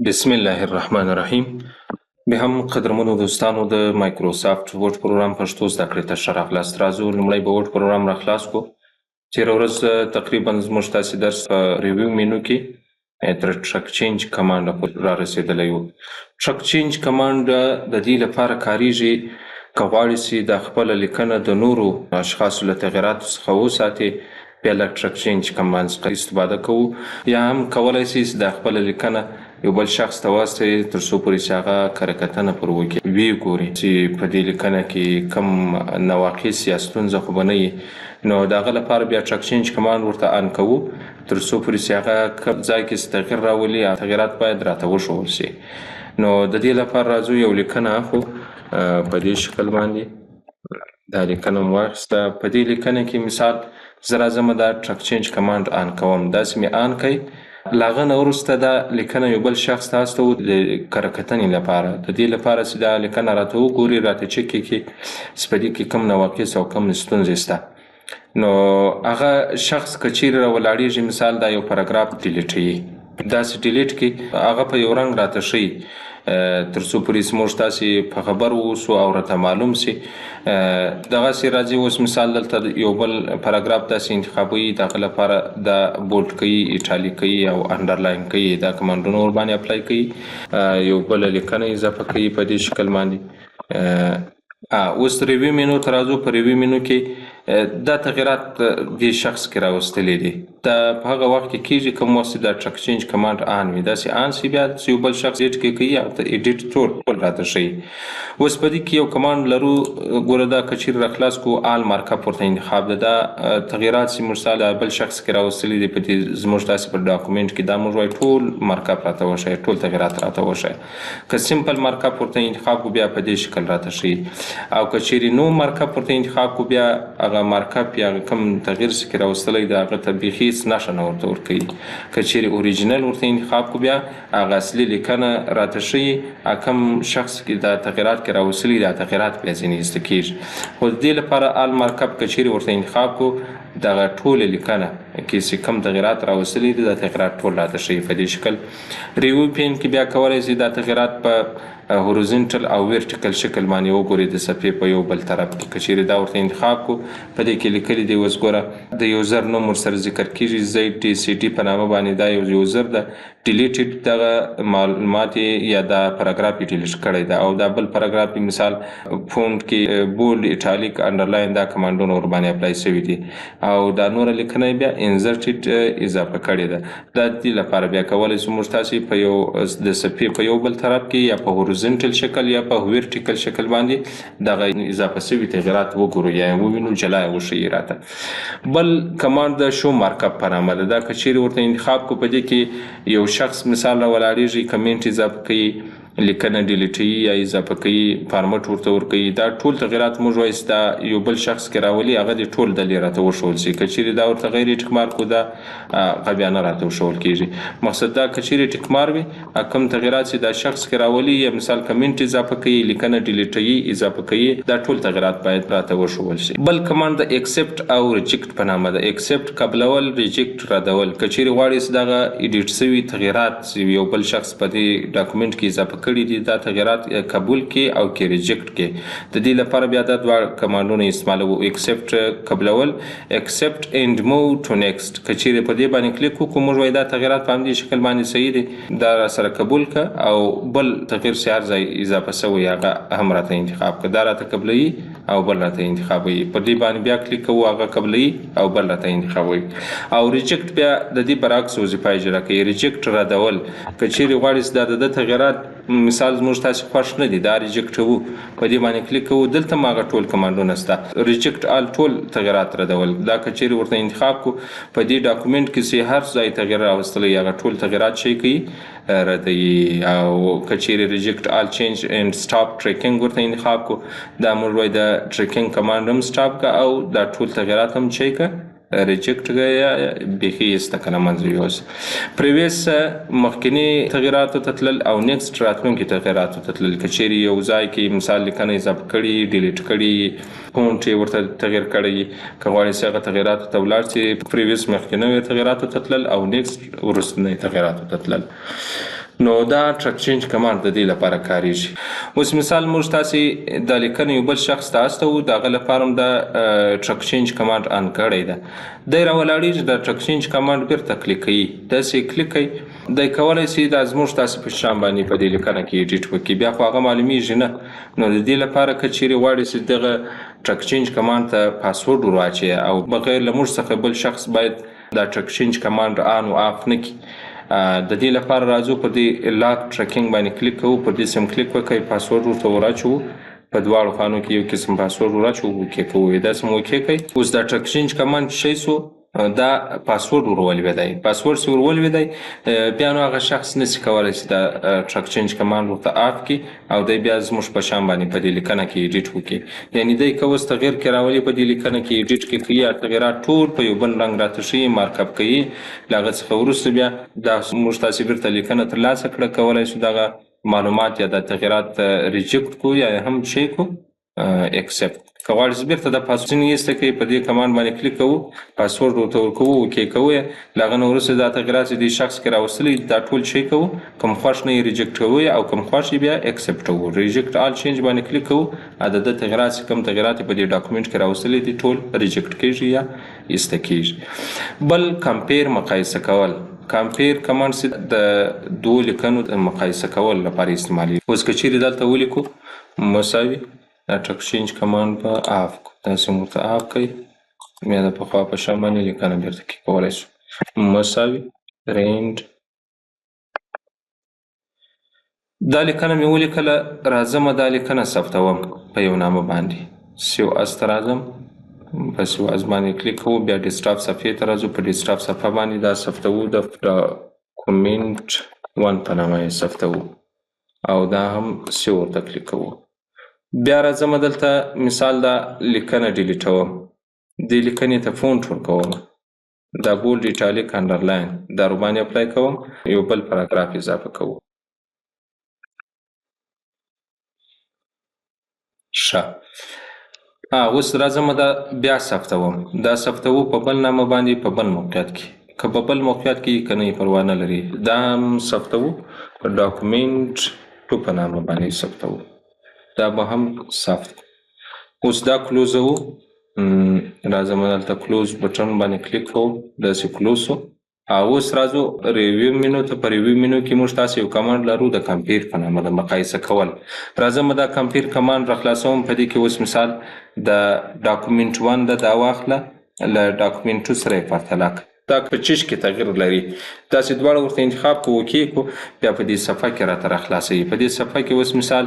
بسم الله الرحمن الرحیم. به هم قدرمنو دوستانو د مایکروسافت ورډ پروګرام پښتو زده کړې ته ښه راغلاست. راځو لومړی به ورډ پروګرام راخلاص کړو. تېره ورځ تقریبا زموږ تاسې درس په ریویو مینو کې تر ټرک چینج کمانډ پورې را رسېدلی و. ټرک چینج کمانډ د دې لپاره کاریږي که غواړئ چې د خپله لیکنه د نورو اشخاصو له تغیراتو څخه وساتې، بیا له ټرک چینج کمانډ څخه استفاده کوو. یا هم کولی شئ چې د خپله لیکنه یو بل شخص ته واستوئ تر څو پورې چې هغه کره کتنه پر وکړي، ویې ګوري چې په دې لیکنه کې کوم نواقص یا ستونزه خو به نه وي. نو د هغه لپاره بیا ټرک چینج کمانډ ورته آن کوو تر څو پورې چې هغه کوم ځای کې چې تغییر راولي، تغیرات باید راته وښودل شي. نو د دې لپاره راځو یو لیکنه اخلو په دې شکل باندې. دا لیکنه مو واخیسته. په دې لیکنه کې مثال زه راځم دا ټرک چینج کمانډ آن کوم. داسې مې آن کړئ. له هغه نه وروسته دا لیکنه یو بل شخص ته استوو د کره کتنې لپاره. د دې لپاره چې دا لیکنه راته وګوري، راته چک کړي چې په دې کې کوم نواقص او کوم ستونزې شته. نو هغه شخص که چیرې راولاړېږي، مثال دا یو پاراګراف ډیلیټوي، داسې ډیلیټ کړي، هغه په یو رنګ راته ښیي تر څو پورې چې موږ تاسې په خبر واوسو او راته معلوم شي. دغسې راځي اوس مثال دلته یو بل پاراګراف داسې انتخابوي، د هغه لپاره دا بولډ کوي، ایټالیک کوي او انډرلاین کوي. دا کمانډونه ورباندې اپلای کوي، یو بله لیکنه اضافه کوي په دې شکل باندې. اوس ریویو مینو ته راځو. په ریویو مینو کې دا تغیرات دې شخص کې راوستلی دي. دا په هغه وخت کې کېږي کوم وخت چې دا ټرک چینج کمانډ آن وي. داسې آن شي، بیا یو بل شخص ایډیټ کې کوي او ته ایډیټ ټول راته ښیي. اوس په دې کې یو کمانډ لرو. ګوره دا که چیرې راخلاص کړو، آل مارکاپ ورته انتخاب ده. دا تغیرات چې موږ ستا بل شخص کې راوستلي دي په دې زموږ تاسې په ډاکومنټ کې، دا موږ وایو ټول مارکاپ راته وښیه، ټول تغیرات راته وښیه. که سمپل مارکاپ ورته انتخاب کړو، بیا په دې شکل راته ښیي. او که چیرې نو مارکاپ ورته انتخاب کړو، بیا هغه مارکاپ یا کوم تغییر چې کې راوستلی دی هغه ته بیخي هېڅ نښه نه ورته ورکوي. که چیرې اوریجنل ورته انتخاب کړو، بیا هغه اصلي لیکنه راته ښیي. کوم شخص کې دا تغیرات کې راوستلي دا تغیرات بیا ځینې ایسته کېږي. خو د دې لپاره آل مارکاپ که چیرې ورته انتخاب کړو، دغه ټوله لیکنه کې چې کوم تغیرات راوستلي دي دا تغیرات ټول راته ښیي په دې شکل. ریویو پین کې بیا کولی شئ دا تغیرات په هوریزنټل او ویرټیکل شکل باندې وګورئ د صفحې په یو بل طرف کې. که چیرې دا ورته انتخاب کړو، په دې کې لیکلي دي اوس ګوره د یوزر نوم ورسره ذکر کېږي، ZTCT په نامه باندې. دا یو یوزر ده، ډیلیټډ دغه معلومات یا دا پاراګراف یې ډیلیټ کړی ده. او دا بل پاراګراف مثال فونټ کې بولډ، ایټالیک، انډرلاین دا کمانډونه ورباندې اپلای شوي دي. او دا نوره لیکنه بیا انزرټډ اضافه کړې ده. دا د دې لپاره بیا کولی شو موږ تاسې په یو د صفحې په یو بل طرف کې یا په هوریزنټل شکل یا په ویرټیکل شکل باندې دغه اضافه شوي تغیرات وګورو یا ووینو، جلا یې وښیي راته. بل کمانډ د شو مارکاپ په نامه ده. دا که چیرې ورته انتخاب کړو، په دې کې یو شخص مثال راولاړېږي، کمنټ اضافه کوي، لیکنه ډیلیټوي یا اضافه کوي، فارمټ ورته ورکوي. دا ټول تغیرات موږ وایو چې دا یو بل شخص کې راولي، هغه دې ټول ډلې راته وښودل شي. که چیرې دا ورته غیر ټیک مارک و، دا هغه بیا نه راته وښودل کېږي. مقصد دا که چیرې ټیک مار وي، کوم تغیرات چې دا شخص کې راولي یا مثال کمنټ اضافه کوي، لیکنه ډیلیټوي اضافه کوي، دا ټول تغیرات باید راته وښودل شي. بل کمانډ د ایکسپټ او ریجیکټ په نامه ده. ایکسپټ قبلول، ریجیکټ ردول. که چیرې غواړئ چې دغه ایډیټ شوي تغیرات چې یو بل شخص په دې ډاکومنټ کې اضافه کړي دي، دا تغیرات قبول کې او کې ریجیکټ کې. د دې لپاره بیا دا دوه کمانډونه استعمالوو. ایکسپټ قبلول، ایکسپټ اینډ موو ټو نیکسټ. که چیرې په دې باندې کلیک وکړو، موږ وایو دا تغیرات په همدې شکل باندې صحیح دي، دا راسره قبول کړه. او بل تغییر چې هر ځای اضافه شوی هغه هم راته انتخاب کړه. دا راته قبلوي او بل راته انتخابوي. په دې باندې بیا کلیک کوو، هغه قبلوي او بل راته انتخابوي. او ریجیکټ بیا د دې برعکس وظیفه اجرا کوي. ریجیکټ ردول. که چیرې غواړئ چې د تغیرات مثال زموږ تاسې خوښ نه دي، دا ریجیکټوو، په دې باندې کلیک کوو، دلته هم هغه ټول کمانډونه شته. ریجیکټ آل ټول تغیرات ردول. دا که چیرې ورته انتخاب کړو، په دې ډاکومنټ کې چې هر ځای تغیر راوستلی هغه ټول تغیرات شي کوي، ردوي. او که چیرې ریجیکټ آل چینج اینډ سټاپ ټریکینګ ورته انتخاب کړو، دا موږ وایو د ټریکینګ کمانډ هم سټاپ کړه او دا ټول تغیرات هم چی کړه، ریجیکټ یا بیخي ایسته کړه، منځ یوسه. پریویس مخکینی تغیراتو ته تلل او نیکسټ راتلونکي تغیراتو ته تلل. که چیرې یو ځای کې مثال لیکنه اضافه کړي، ډیلیټ کړي، فونټ یې ورته تغیر کړی، که غواړئ چې هغه تغیراتو ته ولاړ شئ، پریویس مخکینیو تغیراتو ته تلل او نیکسټ وروستنیو تغیراتو ته تلل. نو دا ټرک چینج کمانډ د دې لپاره کاریږي. اوس مثال موږ تاسې د لیکنې یو بل شخص ته استوو، د هغه لپاره هم د ټرک چینج کمانډ ان کړی ده. دی راولاړېږي د ټرک چینج کمانډ بیرته کلیک کوي، داسې کلیک کوي دی کولی سي دا زموږ تاسې په شان باندې په دې لیکنه کې ایډیټ وکړي، بیا خو هغه معلومیږي نه. نو د دې لپاره که چیرې غواړئ چې دغه ټرک چینج کمانډ ته پاسورډ ور واچوي او بغیر له موږ څخه بل شخص باید دا ټرک چینج کمانډ آن او آف نه کړي. د دې لپاره راځو په دې لاک ټریکینګ باندې کلیک کوو، په دې سم کلیک وکړئ، پاسورډ ورته ور اچوو، په دواړو خانو کې یو قسم پاسورډ ور اچوو، اوکې کوو، داسې مو اوکې کړئ. اوس دا ټرک چینج کمانډ شی سو دا پاسورډ ور ولوېدی، پاسورډ چې ور ولوېدی بیا نو هغه شخص نشي کولی چې دا ټرک چینج کمانډ ورته آف کړي او دی بیا زموږ په شان باندې په دې لیکنه کې ایډیټ وکړي. یعنې دی که اوس تغیر کې راولي په دې لیکنه کې ایډیټ کې کوي، یا تغیرات ټول په یو بل رنګ راته ښیي، مارکاپ کوي، له هغه څخه وروسته بیا دا موږ تاسې بیرته لیکنه ترلاسه کړه، کولی شو دغه معلومات یا د تغیرات ریجکټ کړو یا هم شی کړو اکسپټ. که غواړئ چې بیرته د پاسورډ ځینې ایسته کړئ، په دې کمانډ باندې کلیک کوو، پاسورډ ورته ورکوو، اوکې کوو یې، له هغه نه وروسته دا تغیرات چې دې شخص کې راوستلی دا ټول شی کوو، کوم خوښ نه یې ریجکټ کوو او کوم خوښ یې بیا اکسپټ کوو. ریجکټ آل چینج باندې کلیک کوو، د ده تغیرات چې کوم تغیرات یې په دې ډاکومنټ کې راوستلی دي ټول ریجکټ کېږي یا ایسته کېږي. بل کمپیر مقایسه کول. کمپیر کمانډ چې د دوو لیکنو د مقایسه کول لپاره استعمالېږي. اوس که چیرې دلته ولیکو مساوي دا ټرک چینج کمانډ به آف کړو، داسې مو ورته آف کړئ، بیا د پخوا په شان باندې لیکنه بیرته کې کولی شو مساوي رینډ. دا لیکنه مې ولیکله، راځمه دا لیکنه ثبتوم په یو نامه باندې، سیو اس ته راځم، په سیو اس باندې کلیک کوو، بیا ډیسکټاپ صفحې ته راځو، په ډیسکټاپ صفحه باندې دا ثبتوو، د ډاکومنټ 1 په نامه یې ثبتوو او دا هم سیو ورته کلیک کوو. بیا راځم دلته مثال دا لیکنه ډیلیټوم، دې لیکنې ته فونټ ورکوم، دا بولډ ایټالیک انډرلاین دا ورباندې اپلای کوم، یو بل پاراګراف اضافه کوو. ښه اوس راځم دا بیا ثبتوم، دا ثبتوو په بل نامه باندې په بل موقعیت کې، که په بل موقعیت کې که نه پروا نه لري، دا هم ثبتوو په ډاکومنټ 2 په نامه باندې ثبتوو، دا به هم ثبت. اوس دا کلوزوو، راځم دلته کلوز بټن باندې کلیک کوو، داسې کلوز شو. اوس راځو ریویو مینو ته، په ریویو مینو کې موږ تاسې یو کمانډ لرو د کمپیر په نامه د مقایسه کول. راځم دا کمپیر کمانډ راخلاصوم، په دې کې اوس مثال د ډاکومنټ 1 دا واخله له ډاکومنټ 2 سره یې پرتله کړه، دا په چش کې تغیر لري، داسې دواړه ورته انتخاب کوو، اوکې کړو، بیا په دې صفحه کې راته راخلاصوي. په دې صفحه کې اوس مثال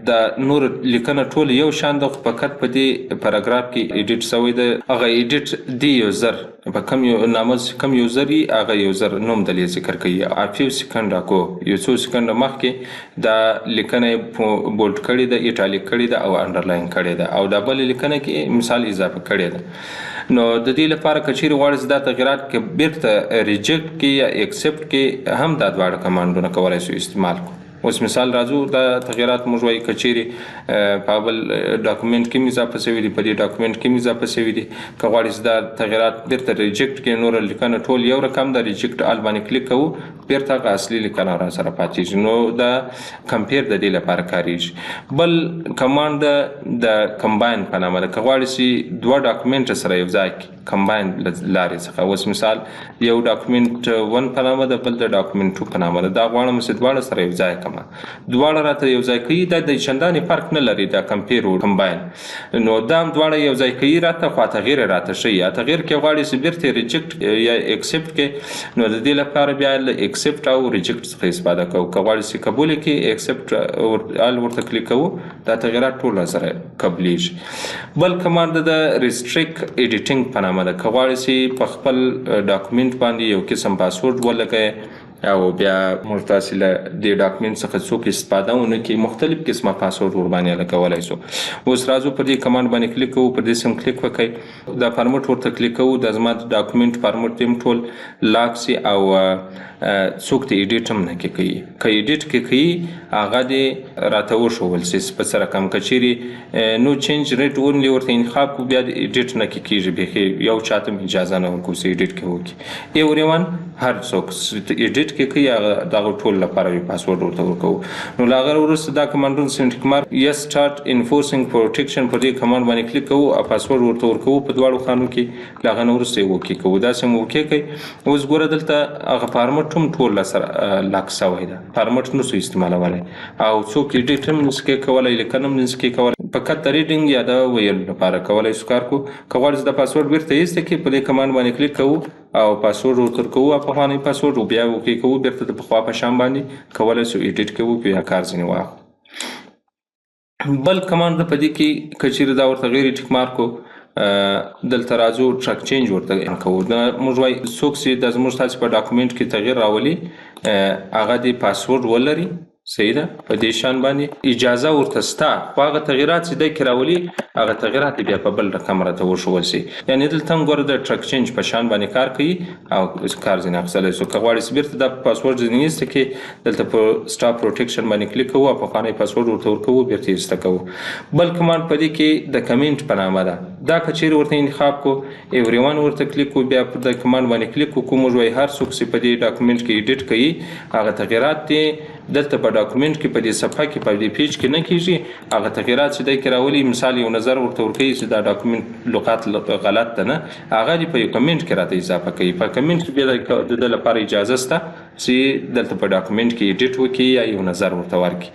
د نور لیکنه ټول یو شان ده، خو فقط په دې پاراګراف کې ایډیټ شوی ده، هغه ایډیټ دی یوزر په کوم یو نامه کوم یوزر یي هغه یوزر نوم دلې ذکر کوي، افیو سکنډ کو یو څو سکنډ مخکې دا لیکنه بولډ کړې ده، ایټالیک کړې ده او انډرلاین کړې ده، او دا بل لیکنه کې مثال اضافه کړې ده. نو د دې لپاره که چیرې غواړئ دا تغیرات کې بیرته ریجکټ کې یا ایکسپټ کې هم دا دواړه کمانډونه کولی شو استعمال کړو. اوس مثال راځو دا تغیرات موږ وایي که چیرې په بل ډاکومنټ کې اضافه شوي دي، په دې ډاکومنټ کې اضافه شوي دي، که غواړئ دا تغیرات بیرته ریجکټ کې، نور لیکنه ټول یو رقم ده، ریجکټ آل باندې کلیک کوو، بیرته هغه اصلي لیکنه را سره پاتېږي. نو دا کمپیر د دې لپاره کاریږي. بل کمانډ د کمباین په نامه ده، که غواړئ چې دوه ډاکومنټ سره یو ځای کړي کمباین لارې څخه. اوس مثال یو ډاکومنټ 1 په نامه ده، بل د ډاکومنټ 2 په نامه ده، دا غواړم چې دواړه سره یو ځای کړم، دواړه راته یو ځای کوي، دا د چندانې فرق نه لري دا کمپیر او کمباین. نو دا هم دواړه یو ځای کوي راته، خو تغیر راته ښیي، تغیر کې غواړئ چې بیرته ریجکټ یا ایکسپټ کې، نو د دې لپاره بیا له ایکسپټ او ریجکټ څخه استفاده کوو. که غواړئ چې قبول کې ایکسپټ آل ورته کلیک کوو، دا تغیرات ټول سره قبلیږي. بل کمانډ د ریسټریکټ ایډیټینګ په نامه ده، که غواړئ چې په خپل ډاکومنټ باندې یو قسم پاسورډ ولګئ او بیا موږ تاسې له دې ډاکومنټ څخه څوک استفاده ونه کړي، مختلف قسمه پاسورډ ورباندې لګولی شو. اوس راځو پر دې کمانډ باندې کلیک کوو، پر دې سم کلیک وکړئ، دا فارمټ ورته کلیک کوو، دا زما د ډاکومنټ فارمټ هم ټول لاک سي او څوک ته ایډیټ هم نه کوي. که ایډیټ کې کوي هغه دې راته وښول سي په څه رقم. که چیرې نو چینج ریټ اونلی ورته انتخاب کو بیا د ایډیټ نه کېږي، بیخي یو چاته هم اجازه نه ورکوو چې ایډیټ کې وکړي. ایوریون هر څوک ایډیټ کې کوي هغه دغه ټول لپاره یو پاسورډ ورته ورکوو. نو له هغه وروسته دا کمانډونه سنټیک مارک یس سټارټ انفورسینګ پروټیکشن پر دې کمانډ باندې کلیک کوو او پاسورډ ورته ورکوو په دواړو خانو کې. له هغه نه وروسته یې اوکې کوو. داسې مو اوکې کوي. اوس ګوره دلته هغه فارمټ هم ټول سره لاک سوی ده، فارمټ نشو استعمالولی او څوک ایډیټ هم نشي کولی، لیکن هم نشي کولی، فقط د ریډینګ یا د ویلو لپاره کولی شو کار کو. که غواړئ د پاسورډ بیرته ایسته کړئ په دې کمانډ باندې کلیک کوو او پاسورډ ورته ورکوو او پخوانی پاسورډ او بیا اوکې کوو. بیرته د پخوا په شان باندې کولی شو ایډیټ کوو یا کار ځینې واخلو. بل کمانډ په دې کې که چیرې دا ورته غیر ټیک مارکو دلته راځو ټرک چینج ورته کوو. موږ وایي څوک چې د زموږ تاسې په ډاکومنټ کې تغییر راولي هغه دې پاسورډ ولري، صحیح ده، په دې شان باندې اجازه ورته ستا، خو هغه تغییرات چې دی کې راولي هغه تغییرات بیا په بل رقم راته وښول سي. یعنې دلته هم ګوره د ټرک چینج په شان باندې کار کوي او کار ځینې اخیستلی شو. که غواړئ چې بیرته دا پاسورډ ځینې ایسته کړي دلته په سټاپ پروټیکشن باندې کلیک کوو او پخوانی پاسورډ ورته ورکوو، بیرته یې ایسته کوو. بل کمانډ په دې کې د کمنټ په نامه ده. دا که چیرې ورته انتخاب کو ایوریون ورته کلیک کو، بیا په د کمانډ باندې کلیک کو. موږ وایي هر څوک چې په دې ډاکومنټ کې ایډیټ کوي هغه تغییرات دي دلته په ډاکومنټ کې په دې صفحه کې په دې پیج کې نه کېږي. هغه تغییرات چې دی کې راولي، مثال یو نظر ورته ورکوي چې دا ډاکومنټ لغات غلط ده نه، هغه دې په یو کمنټ کې راته اضافه کوي. په کمنټ کې بیا د ده لپاره اجازه شته چې دلته په ډاکومنټ کې ایډیټ وکړي یا یو نظر ورته ورکړي.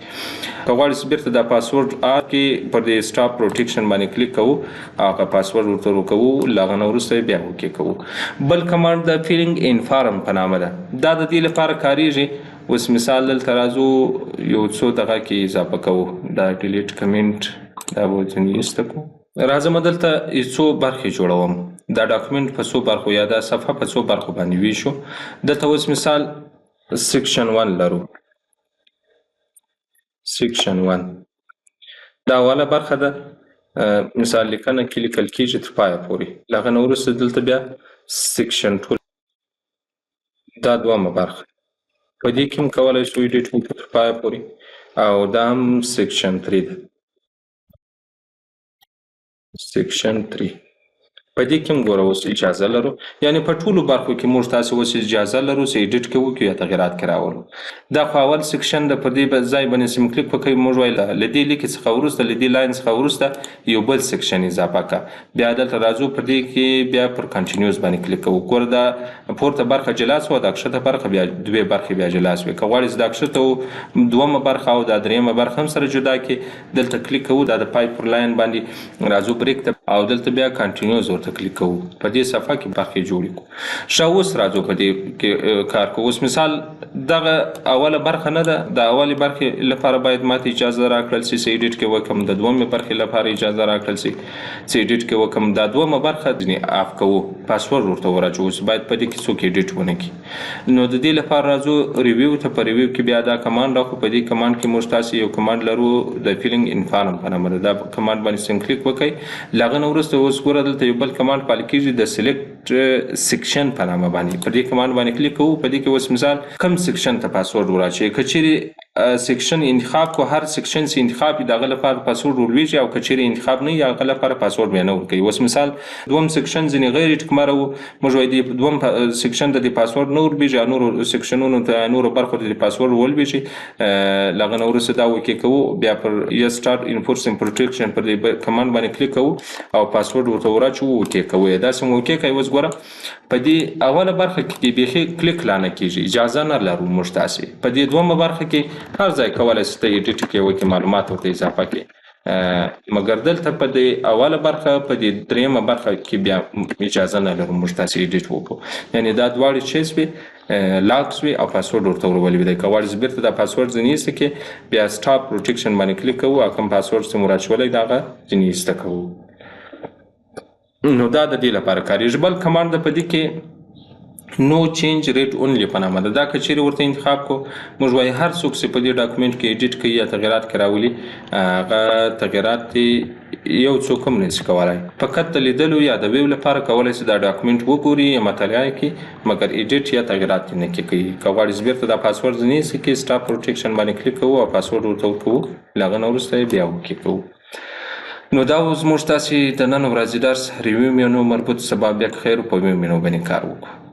که غواړئ چې بیرته دا پاسورډ کې پر دې سټاپ پروټیکشن باندې کلیک کوو، هغه پاسورډ ورته ورکوو، له هغه نه وروسته بیا اوکې کوو. بل کمانډ د فیلینګ ان فارم په نامه ده. دا د دې لپاره کاریږي. اوس مثال دلته راځو یو څو دغه کې اضافه کوو، دا ډیلیټ کمنټ دا به ځینې ایسته کړو. راځم دلته څو برخې جوړوم. دا ډاکومنټ په څو برخو یا دا صفحه په څو برخو باندې ویشو. دلته اوس مثال سیکشن 1 لرو. سیکشن 1 دا اوله برخه ده، مثال لیکنه کې لیکل کېږي تر پایه پورې. له هغه نه وروسته دلته بیا سیکشن 2 دا دومه برخه، په دې کې هم کولی شو ایډیټ وکړو تر پایه پورې، او دا هم سیکشن 3 ده. سیکشن 3 په دې کې هم ګوره اوس اجازه لرو، یعنې په ټولو برخو کې موږ تاسې اوس اجازه لرو چې ایډیټ کې وکړو یا تغییرات کې راولو. دا خو اول سیکشن ده، په دې ځای باندې سیم کلیک وکړئ. موږ وایي له دې لیک څخه وروسته، له دې لاین څخه وروسته یو بل سیکشن اضافه کړه. بیا دلته راځو په دې کې بیا پر کنټینیوز باندې کلیک کوو. ګوره دا پورته برخه جلا شوه، دا کښته برخه بیا دوې برخې بیا جلا شوې. که غواړئ چې دا کښته دومه برخه او دا درېیمه برخه هم سره جدا کړي، دلته کلیک کوو. دا د پای پر لاین باندې راځو بریک ته او دلته بیا کنټینیوز ورته کلیک کوو. په دې صفحه کې برخې جوړې کړو. ښه اوس راځو په دې کې کار کوو. اوس مثال دغه اوله برخه نه ده، د اولې برخې لپاره باید ماته اجازه راکړل شي چې ایډیټ کې وکړم. د دومې برخې لپاره اجازه راکړل شي چې ایډیټ کې وکړم. دا دومه برخه ځینې آف کوو، پاسورډ ورته وراچوو چې باید په دې کې څوک ایډیټ ونه کړي. نو د دې لپاره راځو ریویو ته. په ریویو کې بیا دا کمانډ راکړو. په دې کمانډ کې موږ تاسې یو کمانډ لرو د فیلینګ ان فارم په نامه ده. دا کمانډ باندې سم کلیک وکړئ. له هغه نه وروسته اوس ګوره دلته یو بل کمانډ پالي کېږي د سلیکټ سیکشن په نامه باندې. په دې کمانډ باندې کلیک کوو. په دې کې اوس مثال کم سیکشن ته پاسورډ وراچوئ. که چیرې سیکشن انتخاب کو، هر سیکشن چې انتخاب وي دغه لپاره پاسورډ ولویږي، او که چیرې انتخاب نه وي هغه لپاره پاسورډ بیا نه ورکوي. اوس مثال دوم سیکشن ځینې غیر ټکمره وو، موږ وایي د دوم سیکشن ته د پاسورډ نه ورلویږي، نورو سیکشنونو ته نورو برخو ته د پاسورډ ولویږي. له هغه نه وروسته دا اوکې کوو. بیا پر یس سټارټ انفورسینګ پروټیکشن پر دې کمانډ باندې کلیک کوو او پاسورډ ورته وراچوو، اوکې کوو. داسې مو اوکې کوئ. اوس ګوره په دې اوله برخه کې بیخي کلیک لا نه کېږي، اجازه نه لرو موږ تاسې. په دې دومه برخه کې هر ځای کولی شئ ته ایډیټ کې وکړئ، معلومات ورته اضافه کړئ. مګر دلته په دې اوله برخه، په دې درېیمه برخه کې بیا اجازه نه لرو موږ تاسې ایډیټ وکړو. یعنې دا دواړې چې شوې لاک شوې او پاسورډ ورته ورولوي. که غواړئ چې بیرته دا پاسورډ ځینې ایسته کړئ، بیا سټاپ پروټیکشن باندې کلیک کوو او کوم پاسورډ چې مو راچولی د هغه ځینې ایسته کوو. نو دا د دې لپاره کاریږي. بل کمانډ ده په دې کې نو چینج ریټ اونلی په نامه ده. دا که چیرې ورته انتخاب کو، موږ وایي هر څوک چې په دې ډاکومنټ کې ایډیټ کوي یا تغییرات کې راولي، هغه تغییرات یو څوک هم نشي کولای. فقط د لیدلو یا د ویو لپاره کولی شي دا ډاکومنټ وګوري یا مطالعه کړي، مګر ایډیټ یا تغییرات یې نه کوي. که غواړي بیرته دا پاسورډ ځینې شي کې سټاپ پروټیکشن باندې کلیک کوو او پاسورډ ورته ورکوو، له هغه نه وروسته بیا اوکې کوو. نو دا و زموږ تاسې د نن ورځې درس ریویو مینو مربوط. سبا بیا که خیر په ویو مینو باندې کار وکړو.